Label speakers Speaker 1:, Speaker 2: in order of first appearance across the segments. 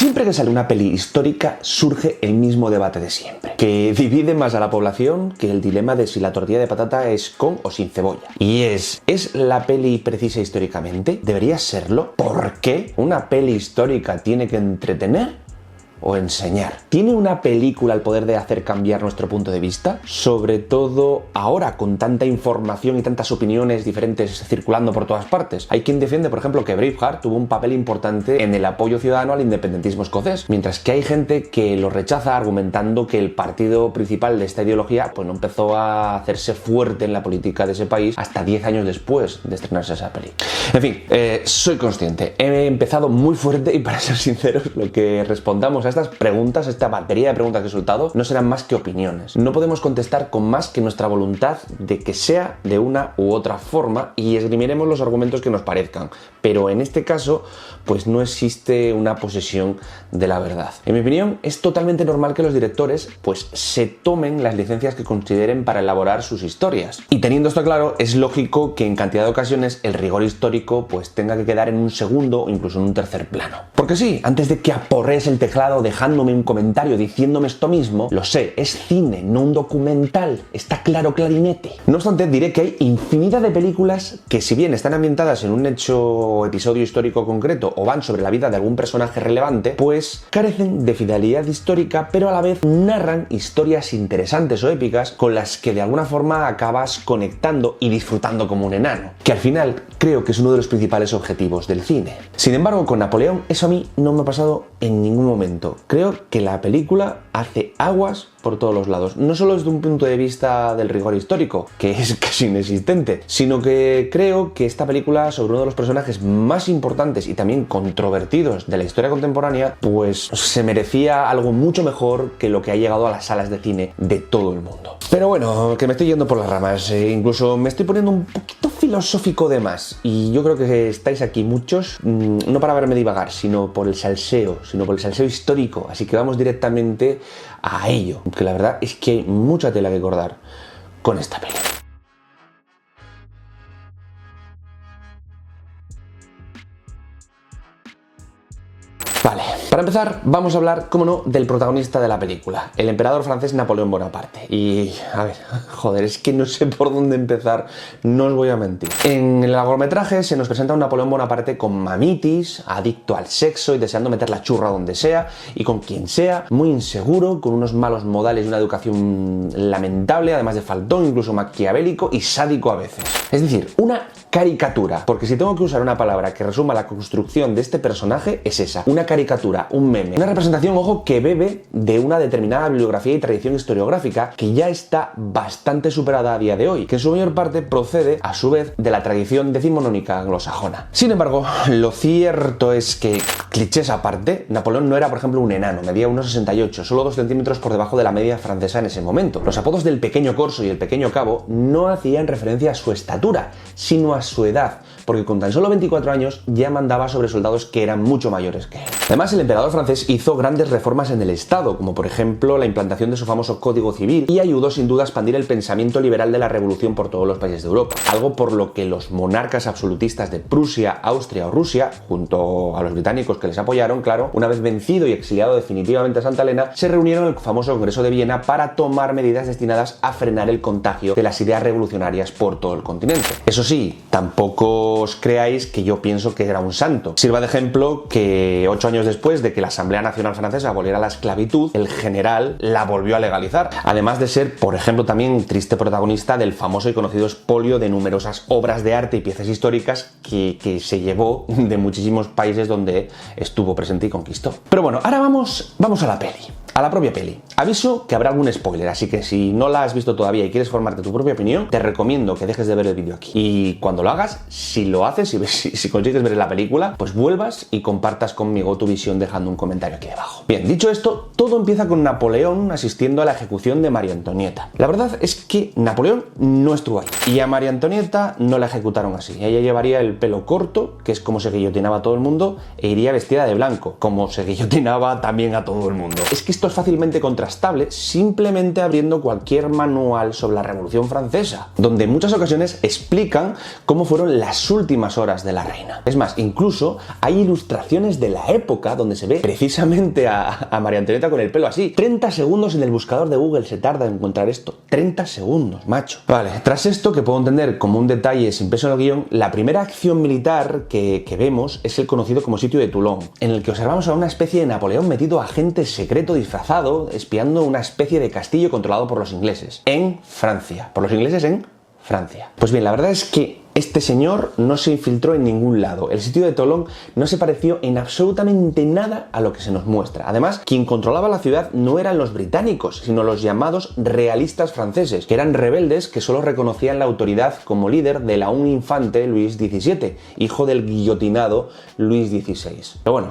Speaker 1: Siempre que sale una peli histórica surge el mismo debate de siempre, que divide más a la población que el dilema de si la tortilla de patata es con o sin cebolla. Y ¿es la peli precisa históricamente? ¿Debería serlo? ¿Por qué? ¿Una peli histórica tiene que entretener o enseñar? ¿Tiene una película el poder de hacer cambiar nuestro punto de vista? Sobre todo ahora, con tanta información y tantas opiniones diferentes circulando por todas partes. Hay quien defiende, por ejemplo, que Braveheart tuvo un papel importante en el apoyo ciudadano al independentismo escocés, mientras que hay gente que lo rechaza argumentando que el partido principal de esta ideología pues no empezó a hacerse fuerte en la política de ese país hasta 10 años después de estrenarse esa peli. En fin, soy consciente, he empezado muy fuerte y, para ser sinceros, lo que respondamos a estas preguntas, esta batería de preguntas que he soltado, no serán más que opiniones. No podemos contestar con más que nuestra voluntad de que sea de una u otra forma y esgrimiremos los argumentos que nos parezcan. Pero en este caso, pues no existe una posesión de la verdad. En mi opinión, es totalmente normal que los directores pues se tomen las licencias que consideren para elaborar sus historias. Y teniendo esto claro, es lógico que en cantidad de ocasiones el rigor histórico pues tenga que quedar en un segundo o incluso en un tercer plano. Porque sí, antes de que aporrees el teclado dejándome un comentario diciéndome esto mismo, lo sé, es cine, no un documental, está claro clarinete. No obstante, diré que hay infinidad de películas que, si bien están ambientadas en un hecho o episodio histórico concreto o van sobre la vida de algún personaje relevante, pues carecen de fidelidad histórica, pero a la vez narran historias interesantes o épicas con las que de alguna forma acabas conectando y disfrutando como un enano, que al final creo que es uno de los principales objetivos del cine. Sin embargo, con Napoleón eso a mí no me ha pasado en ningún momento. Creo que la película hace aguas por todos los lados, no solo desde un punto de vista del rigor histórico, que es casi inexistente, sino que creo que esta película, sobre uno de los personajes más importantes y también controvertidos de la historia contemporánea, pues se merecía algo mucho mejor que lo que ha llegado a las salas de cine de todo el mundo. Pero bueno, que me estoy yendo por las ramas, incluso me estoy poniendo un poquito filosófico de más, y yo creo que estáis aquí muchos, no para verme divagar, sino por el salseo histórico, así que vamos directamente a ello, que la verdad es que hay mucha tela que cortar con esta peli. Vale, para empezar vamos a hablar, como no, del protagonista de la película, el emperador francés Napoleón Bonaparte. Y, a ver, joder, es que no sé por dónde empezar, no os voy a mentir. En el largometraje se nos presenta a un Napoleón Bonaparte con mamitis, adicto al sexo y deseando meter la churra donde sea y con quien sea, muy inseguro, con unos malos modales y una educación lamentable, además de faltón, incluso maquiavélico y sádico a veces. Es decir, una caricatura, porque si tengo que usar una palabra que resuma la construcción de este personaje, es esa, una caricatura, un meme, una representación, ojo, que bebe de una determinada bibliografía y tradición historiográfica que ya está bastante superada a día de hoy, que en su mayor parte procede, a su vez, de la tradición decimonónica anglosajona. Sin embargo, lo cierto es que, clichés aparte, Napoleón no era, por ejemplo, un enano, medía 1,68, solo 2 centímetros por debajo de la media francesa en ese momento. Los apodos del pequeño corso y el pequeño cabo no hacían referencia a su estatura, sino a su edad, porque con tan solo 24 años ya mandaba sobre soldados que eran mucho mayores que él. Además, el emperador francés hizo grandes reformas en el Estado, como por ejemplo la implantación de su famoso Código Civil, y ayudó sin duda a expandir el pensamiento liberal de la revolución por todos los países de Europa, algo por lo que los monarcas absolutistas de Prusia, Austria o Rusia, junto a los británicos que les apoyaron, claro, una vez vencido y exiliado definitivamente a Santa Elena, se reunieron en el famoso Congreso de Viena para tomar medidas destinadas a frenar el contagio de las ideas revolucionarias por todo el continente. Eso sí, tampoco os creáis que yo pienso que era un santo. Sirva de ejemplo que 8 años después de que la Asamblea Nacional Francesa aboliera la esclavitud, el general la volvió a legalizar, además de ser, por ejemplo, también triste protagonista del famoso y conocido expolio de numerosas obras de arte y piezas históricas que se llevó de muchísimos países donde estuvo presente y conquistó. Pero bueno, ahora vamos a la peli. A la propia peli. Aviso que habrá algún spoiler, así que si no la has visto todavía y quieres formarte tu propia opinión, te recomiendo que dejes de ver el vídeo aquí. Y cuando lo hagas, si lo haces, si consigues ver la película, pues vuelvas y compartas conmigo tu visión dejando un comentario aquí debajo. Bien, dicho esto, todo empieza con Napoleón asistiendo a la ejecución de María Antonieta. La verdad es que Napoleón no estuvo ahí. Y a María Antonieta no la ejecutaron así. Ella llevaría el pelo corto, que es como se guillotinaba a todo el mundo, e iría vestida de blanco, como se guillotinaba también a todo el mundo. Es que esto es fácilmente contrastable simplemente abriendo cualquier manual sobre la Revolución Francesa, donde en muchas ocasiones explican cómo fueron las últimas horas de la reina. Es más, incluso hay ilustraciones de la época donde se ve precisamente a María Antonieta con el pelo así. 30 segundos en el buscador de Google se tarda en encontrar esto. 30 segundos, macho. Vale, tras esto, que puedo entender como un detalle sin peso en el guión, la primera acción militar que vemos es el conocido como sitio de Toulon, en el que observamos a una especie de Napoleón metido agente secreto disfrazado, espiando una especie de castillo controlado por los ingleses, en Francia. Por los ingleses en Francia. Pues bien, la verdad es que este señor no se infiltró en ningún lado. El sitio de Toulon no se pareció en absolutamente nada a lo que se nos muestra. Además, quien controlaba la ciudad no eran los británicos, sino los llamados realistas franceses, que eran rebeldes que solo reconocían la autoridad como líder del aún infante Luis XVII, hijo del guillotinado Luis XVI. Pero bueno,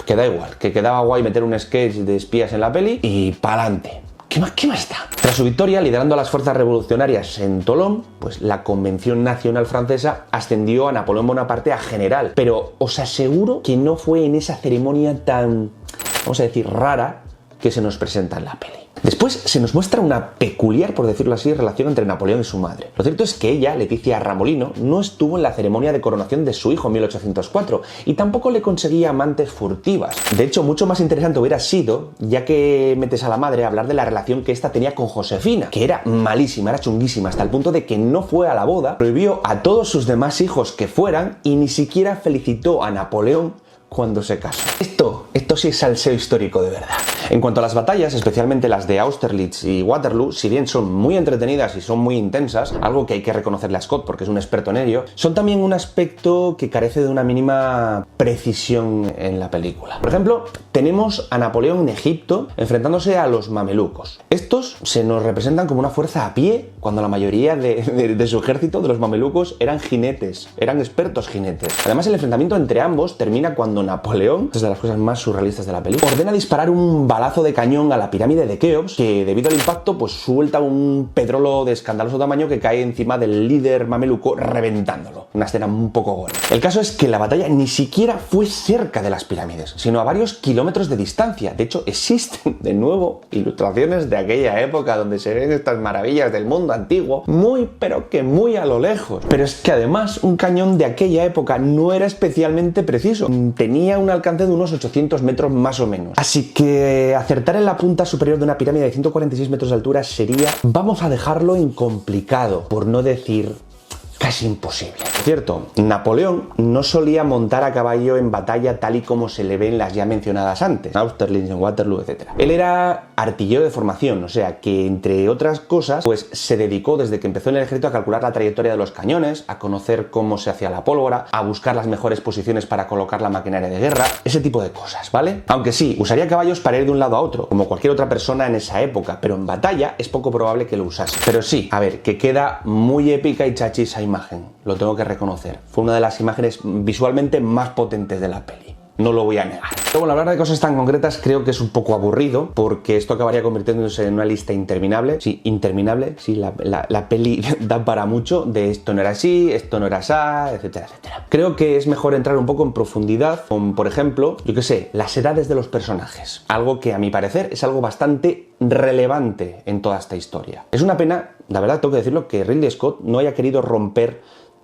Speaker 1: que da igual, que quedaba guay meter un sketch de espías en la peli y pa'lante. ¿Qué más da? Tras su victoria, liderando a las fuerzas revolucionarias en Toulon, pues la Convención Nacional Francesa ascendió a Napoleón Bonaparte a general. Pero os aseguro que no fue en esa ceremonia tan, vamos a decir, rara que se nos presenta en la peli. Después se nos muestra una peculiar, por decirlo así, relación entre Napoleón y su madre. Lo cierto es que ella, Leticia Ramolino, no estuvo en la ceremonia de coronación de su hijo en 1804 y tampoco le conseguía amantes furtivas. De hecho, mucho más interesante hubiera sido, ya que metes a la madre, hablar de la relación que ésta tenía con Josefina, que era malísima, era chunguísima, hasta el punto de que no fue a la boda, prohibió a todos sus demás hijos que fueran y ni siquiera felicitó a Napoleón cuando se casó. Esto sí es salseo histórico de verdad. En cuanto a las batallas, especialmente las de Austerlitz y Waterloo, si bien son muy entretenidas y son muy intensas, algo que hay que reconocerle a Scott porque es un experto en ello, son también un aspecto que carece de una mínima precisión en la película. Por ejemplo, tenemos a Napoleón en Egipto enfrentándose a los mamelucos. Estos se nos representan como una fuerza a pie, cuando la mayoría de su ejército, de los mamelucos, eran jinetes, eran expertos jinetes. Además, el enfrentamiento entre ambos termina cuando Napoleón, es de las cosas más surrealistas de la película, ordena disparar un balazo de cañón a la pirámide de Keops, que debido al impacto pues suelta un pedrolo de escandaloso tamaño que cae encima del líder mameluco reventándolo. Una escena un poco gore. El caso es que la batalla ni siquiera fue cerca de las pirámides, sino a varios kilómetros de distancia. De hecho, existen de nuevo ilustraciones de aquella época donde se ven estas maravillas del mundo antiguo, muy pero que muy a lo lejos. Pero es que además un cañón de aquella época no era especialmente preciso. Tenía un alcance de unos 800 metros más o menos. Así que acertar en la punta superior de una pirámide de 146 metros de altura sería, vamos a dejarlo incomplicado, por no decir casi imposible. Cierto, Napoleón no solía montar a caballo en batalla tal y como se le ve en las ya mencionadas antes, en Austerlitz, en Waterloo, etc. Él era artillero de formación, o sea que entre otras cosas, pues se dedicó desde que empezó en el ejército a calcular la trayectoria de los cañones, a conocer cómo se hacía la pólvora, a buscar las mejores posiciones para colocar la maquinaria de guerra, ese tipo de cosas, ¿vale? Aunque sí, usaría caballos para ir de un lado a otro, como cualquier otra persona en esa época, pero en batalla es poco probable que lo usase. Pero sí, a ver, que queda muy épica y chachi esa imagen, lo tengo que reconocer. Fue una de las imágenes visualmente más potentes de la peli. No lo voy a negar. Pero bueno, hablar de cosas tan concretas creo que es un poco aburrido, porque esto acabaría convirtiéndose en una lista interminable. Sí, interminable. Sí, la peli da para mucho de esto no era así, esto no era así, etcétera, etcétera. Creo que es mejor entrar un poco en profundidad con, por ejemplo, yo qué sé, las edades de los personajes. Algo que a mi parecer es algo bastante relevante en toda esta historia. Es una pena, la verdad tengo que decirlo, que Ridley Scott no haya querido romper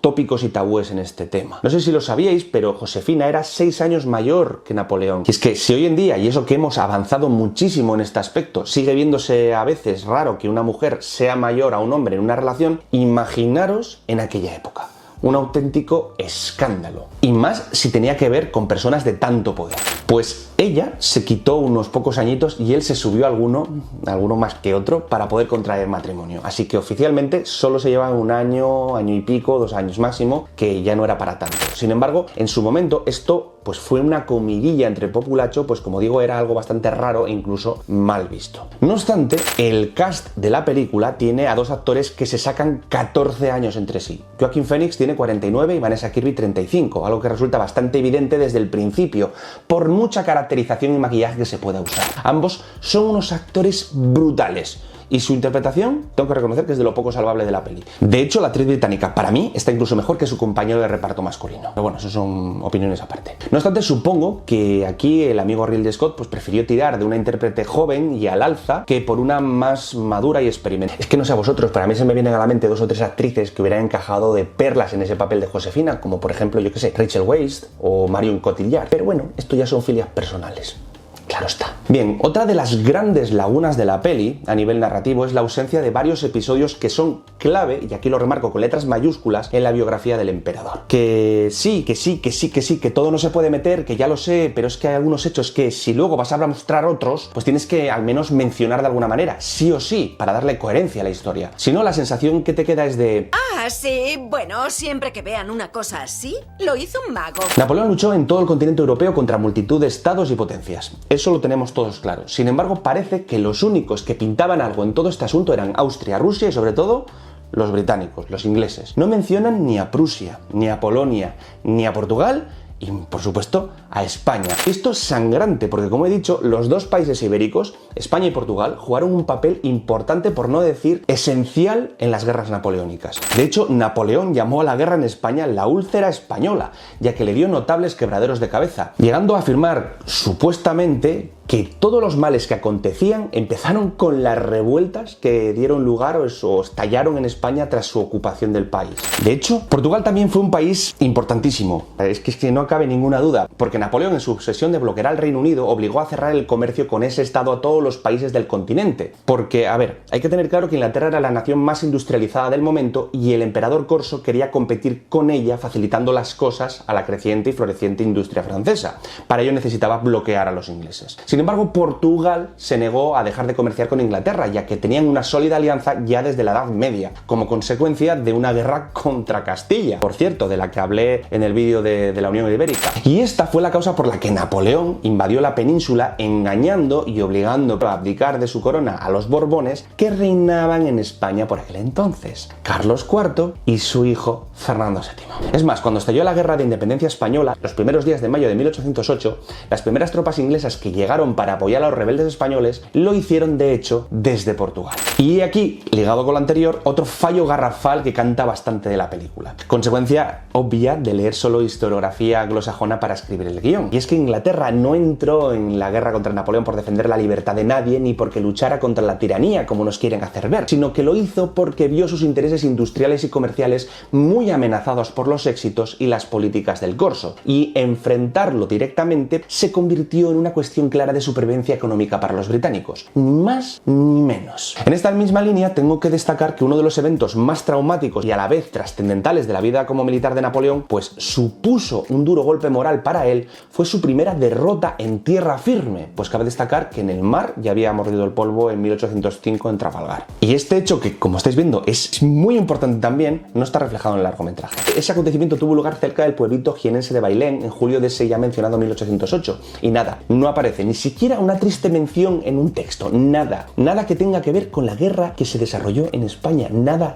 Speaker 1: tópicos y tabúes en este tema. No sé si lo sabíais, pero Josefina era 6 años mayor que Napoleón. Y es que si hoy en día, y eso que hemos avanzado muchísimo en este aspecto, sigue viéndose a veces raro que una mujer sea mayor a un hombre en una relación, imaginaros en aquella época. Un auténtico escándalo. Y más si tenía que ver con personas de tanto poder. Pues ella se quitó unos pocos añitos y él se subió alguno más que otro, para poder contraer matrimonio. Así que oficialmente solo se llevan un año, año y pico, 2 años máximo, que ya no era para tanto. Sin embargo, en su momento esto pues fue una comidilla entre populacho, pues como digo, era algo bastante raro e incluso mal visto. No obstante, el cast de la película tiene a 2 actores que se sacan 14 años entre sí. Joaquin Phoenix tiene 49 y Vanessa Kirby 35, algo que resulta bastante evidente desde el principio, por mucha caracterización y maquillaje que se pueda usar. Ambos son unos actores brutales. y su interpretación tengo que reconocer que es de lo poco salvable de la peli. De hecho, la actriz británica para mí está incluso mejor que su compañero de reparto masculino. Pero bueno, eso son opiniones aparte. No obstante, supongo que aquí el amigo Ridley Scott pues prefirió tirar de una intérprete joven y al alza que por una más madura y experimental. Es que no sé a vosotros, pero a mí se me vienen a la mente 2 o 3 actrices que hubieran encajado de perlas en ese papel de Josefina, como por ejemplo, yo que sé, Rachel Weisz o Marion Cotillard. Pero bueno, esto ya son filias personales. Claro está. Bien, otra de las grandes lagunas de la peli a nivel narrativo es la ausencia de varios episodios que son clave, y aquí lo remarco con letras mayúsculas, en la biografía del emperador. Que sí, que todo no se puede meter, que ya lo sé, pero es que hay algunos hechos que si luego vas a mostrar otros, pues tienes que al menos mencionar de alguna manera, sí o sí, para darle coherencia a la historia. Si no, la sensación que te queda es de...
Speaker 2: Ah, sí, bueno, siempre que vean una cosa así, lo hizo un mago.
Speaker 1: Napoleón luchó en todo el continente europeo contra multitud de estados y potencias. Eso lo tenemos todos claro. Sin embargo, parece que los únicos que pintaban algo en todo este asunto eran Austria, Rusia y sobre todo los británicos, los ingleses. No mencionan ni a Prusia, ni a Polonia, ni a Portugal y, por supuesto, a España. Esto es sangrante porque, como he dicho, los dos países ibéricos, España y Portugal, jugaron un papel importante, por no decir esencial, en las guerras napoleónicas. De hecho, Napoleón llamó a la guerra en España la úlcera española, ya que le dio notables quebraderos de cabeza, llegando a afirmar, supuestamente, que todos los males que acontecían empezaron con las revueltas que dieron lugar o estallaron en España tras su ocupación del país. De hecho, Portugal también fue un país importantísimo. Es que no cabe ninguna duda, porque Napoleón en su obsesión de bloquear al Reino Unido obligó a cerrar el comercio con ese estado a todos los países del continente. Porque, a ver, hay que tener claro que Inglaterra era la nación más industrializada del momento y el emperador Corso quería competir con ella facilitando las cosas a la creciente y floreciente industria francesa. Para ello necesitaba bloquear a los ingleses. Sin embargo, Portugal se negó a dejar de comerciar con Inglaterra, ya que tenían una sólida alianza ya desde la Edad Media, como consecuencia de una guerra contra Castilla, por cierto, de la que hablé en el vídeo de la Unión Ibérica. Y esta fue la causa por la que Napoleón invadió la península, engañando y obligando a abdicar de su corona a los Borbones, que reinaban en España por aquel entonces, Carlos IV y su hijo Fernando VII. Es más, cuando estalló la Guerra de Independencia Española, los primeros días de mayo de 1808, las primeras tropas inglesas que llegaron para apoyar a los rebeldes españoles lo hicieron de hecho desde Portugal. Y aquí, ligado con lo anterior, otro fallo garrafal que canta bastante de la película, consecuencia obvia de leer solo historiografía anglosajona para escribir el guión. Y es que Inglaterra no entró en la guerra contra Napoleón por defender la libertad de nadie ni porque luchara contra la tiranía, como nos quieren hacer ver, sino que lo hizo porque vio sus intereses industriales y comerciales muy amenazados por los éxitos y las políticas del Corso, y enfrentarlo directamente se convirtió en una cuestión clara de supervivencia económica para los británicos, ni más ni menos. En esta misma línea tengo que destacar que uno de los eventos más traumáticos y a la vez trascendentales de la vida como militar de Napoleón, pues supuso un duro golpe moral para él, fue su primera derrota en tierra firme, pues cabe destacar que en el mar ya había mordido el polvo en 1805 en Trafalgar. Y este hecho, que como estáis viendo es muy importante también, no está reflejado en el largometraje. Ese acontecimiento tuvo lugar cerca del pueblito jienense de Bailén en julio de ese ya mencionado 1808, y nada, no aparece ni siquiera una triste mención en un texto, nada que tenga que ver con la guerra que se desarrolló en España, nada,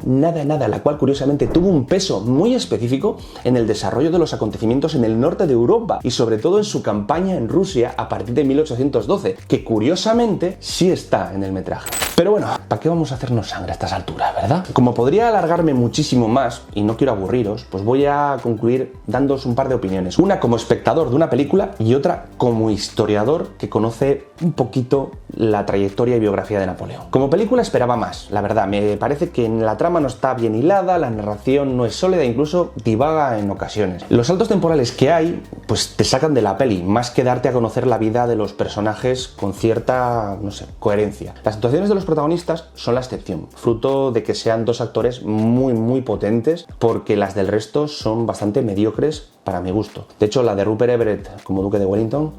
Speaker 1: la cual curiosamente tuvo un peso muy específico en el desarrollo de los acontecimientos en el norte de Europa y sobre todo en su campaña en Rusia a partir de 1812, que curiosamente sí está en el metraje. Pero bueno, ¿para qué vamos a hacernos sangre a estas alturas, verdad? Como podría alargarme muchísimo más y no quiero aburriros, pues voy a concluir dándoos un par de opiniones. Una como espectador de una película y otra como historiador que conoce un poquito la trayectoria y biografía de Napoleón. Como película esperaba más, la verdad. Me parece que la trama no está bien hilada, la narración no es sólida, incluso divaga en ocasiones. Los saltos temporales que hay, pues te sacan de la peli, más que darte a conocer la vida de los personajes con cierta, no sé, coherencia. Las actuaciones de los protagonistas son la excepción, fruto de que sean dos actores muy potentes, porque las del resto son bastante mediocres para mi gusto. De hecho, la de Rupert Everett como Duque de Wellington,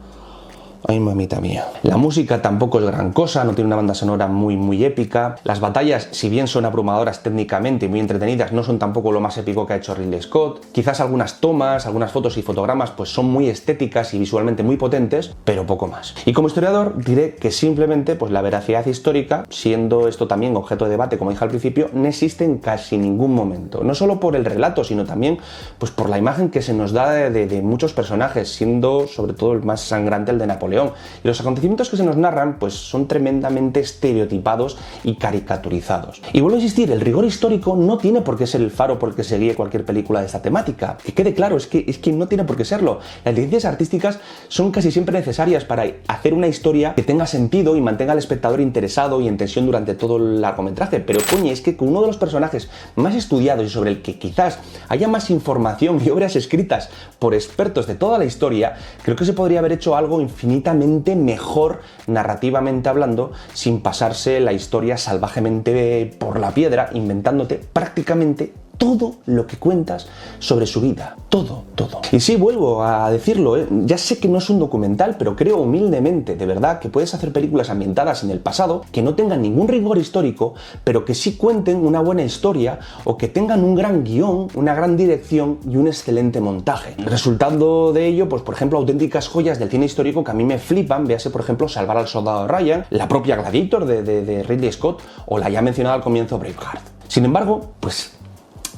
Speaker 1: ay, mamita mía. La música tampoco es gran cosa, no tiene una banda sonora muy épica. Las batallas, si bien son abrumadoras técnicamente y muy entretenidas, no son tampoco lo más épico que ha hecho Ridley Scott. Quizás algunas tomas, algunas fotos y fotogramas pues son muy estéticas y visualmente muy potentes, pero poco más. Y como historiador diré que simplemente pues la veracidad histórica, siendo esto también objeto de debate, como dije al principio, no existe en casi ningún momento. No solo por el relato, sino también pues por la imagen que se nos da de muchos personajes, siendo sobre todo el más sangrante el de Napoleón. Napoleón. Y los acontecimientos que se nos narran pues son tremendamente estereotipados y caricaturizados. Y vuelvo a insistir, el rigor histórico no tiene por qué ser el faro por el que se guíe cualquier película de esta temática. Que quede claro, es que no tiene por qué serlo. Las licencias artísticas son casi siempre necesarias para hacer una historia que tenga sentido y mantenga al espectador interesado y en tensión durante todo el largometraje. Pero coño, es que con uno de los personajes más estudiados y sobre el que quizás haya más información y obras escritas por expertos de toda la historia, creo que se podría haber hecho algo infinitamente mejor narrativamente hablando, sin pasarse la historia salvajemente por la piedra, inventándote prácticamente todo lo que cuentas sobre su vida. Todo. Y sí, vuelvo a decirlo, ya sé que no es un documental, pero creo humildemente, de verdad, que puedes hacer películas ambientadas en el pasado que no tengan ningún rigor histórico, pero que sí cuenten una buena historia o que tengan un gran guión, una gran dirección y un excelente montaje. Resultando de ello, pues por ejemplo, auténticas joyas del cine histórico que a mí me flipan, véase por ejemplo Salvar al Soldado Ryan, la propia Gladiator de Ridley Scott o la ya mencionada al comienzo Braveheart. Sin embargo, pues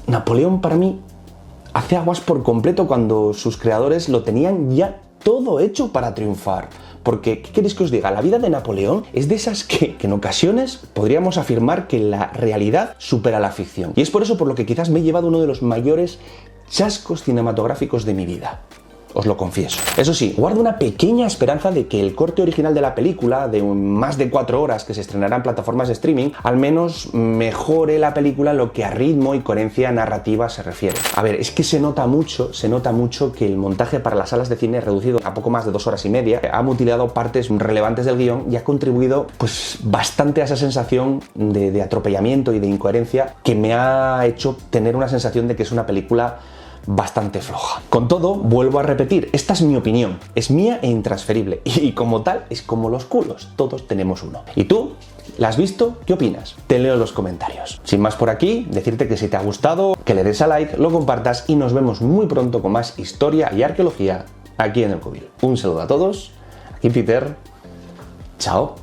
Speaker 1: Napoleón para mí hace aguas por completo cuando sus creadores lo tenían ya todo hecho para triunfar. Porque, ¿qué queréis que os diga? La vida de Napoleón es de esas que en ocasiones podríamos afirmar que la realidad supera la ficción. Y es por eso por lo que quizás me he llevado uno de los mayores chascos cinematográficos de mi vida. Os lo confieso. Eso sí, guardo una pequeña esperanza de que el corte original de la película, de más de 4 horas que se estrenará en plataformas de streaming, al menos mejore la película en lo que a ritmo y coherencia narrativa se refiere. A ver, es que se nota mucho que el montaje para las salas de cine reducido a poco más de 2 horas y media ha mutilado partes relevantes del guión y ha contribuido pues bastante a esa sensación de atropellamiento y de incoherencia que me ha hecho tener una sensación de que es una película bastante floja. Con todo, vuelvo a repetir, esta es mi opinión, es mía e intransferible y como tal es como los culos, todos tenemos uno. ¿Y tú? ¿La has visto? ¿Qué opinas? Te leo en los comentarios. Sin más por aquí, decirte que si te ha gustado, que le des a like, lo compartas y nos vemos muy pronto con más historia y arqueología aquí en el Cubil. Un saludo a todos, aquí Peter, chao.